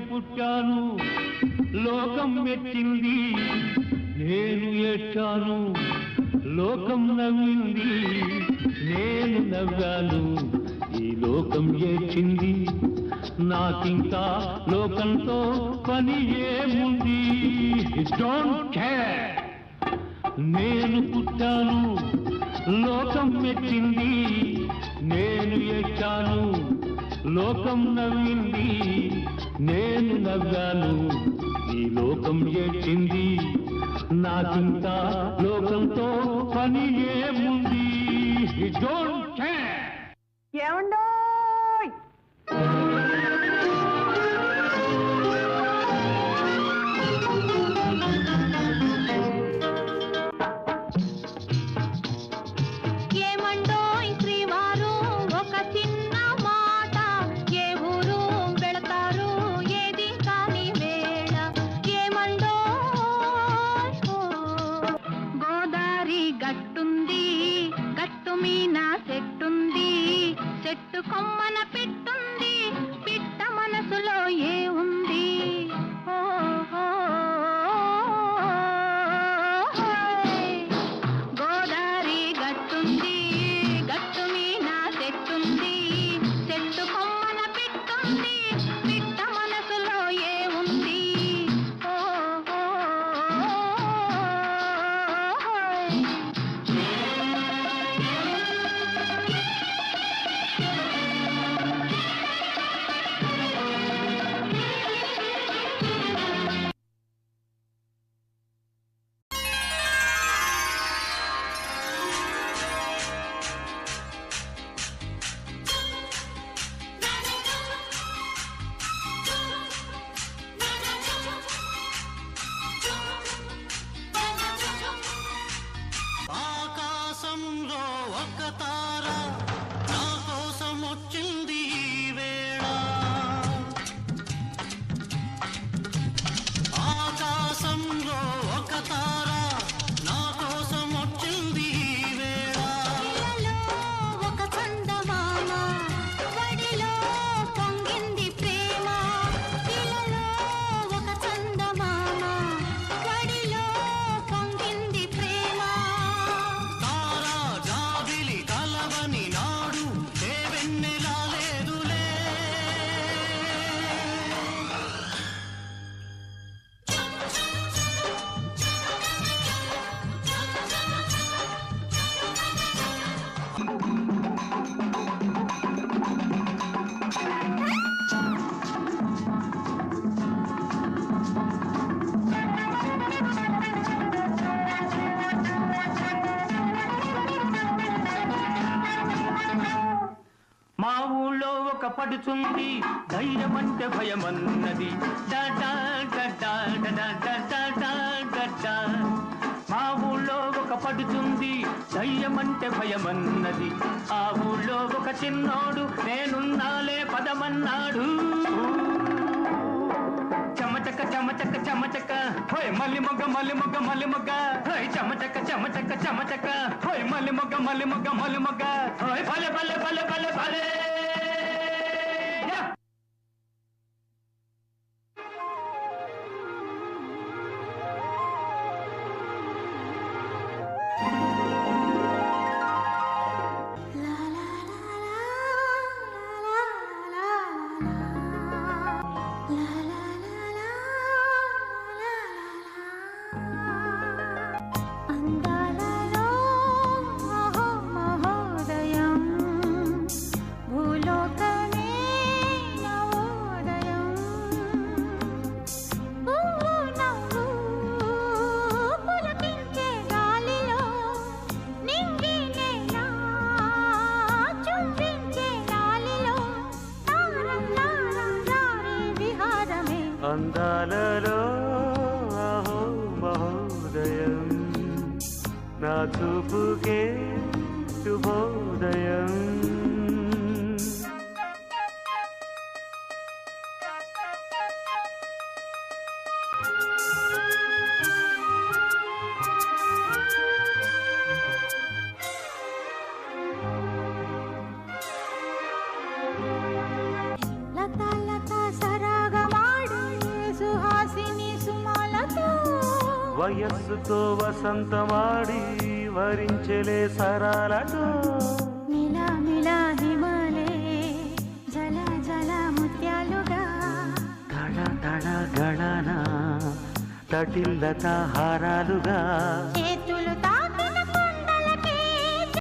పుట్టాను లోకం మెచ్చింది, నేను ఏడ్చాను లోకం నవ్వింది, నేను నవ్వాను ఈ లోకం ఏడ్చింది, నాకింకా లోకంతో పని ఏముంది. Don't care. నేను పుట్టాను లోకం మెచ్చింది, నేను ఏడ్చాను లోకం నవ్వింది, నేను నవ్వాను ఈ లోకం ఏడ్చింది, నాకింకా లోకంతో పని ఏముంది. Don't care. ఏమండో చెట్టు కొమ్మన పెట్టుంది, పిట్ట మనసులో ఏ ఉంది. గోదారి గట్టుంది, గట్టు మీన చెట్టుంది, చెట్టు కొమ్మన పెట్టుంది, పిట్ట మనసులో ఏ ఉంది. పడుతుంది ధైర్యమంటే భయమన్నది, మా ఊళ్ళో ఒక పడుతుంది ధైర్యమంటే భయమన్నది, ఆ ఊళ్ళో ఒక చిన్నోడు నేనున్నాలే పదమన్నాడు. చెమటక చెమటక చెమటక హోయ్ మల్లి మొగ్గ మల్లి మొగ్గ మల్లి మొగ్గ, హోయ్ చెమటక చెమటక చెమటక హోయ్ మల్లి మొగ్గ మల్లి మొగ్గ మల్లి మొగ్గ, హోయ్ భలే భలే భలే భలే భలే. అందాలలో అహో మహోదయం, నా చూపుకే శుభోదయం. లత లత సరాగమాడు వయస్సుతో వసంతమాడి వరించెలే సరాలతో మిలా మిలా హిమాలే జల జల ముత్యాలుగా తడ తడ గణన తటిల్లత హారాలుగా చేతులు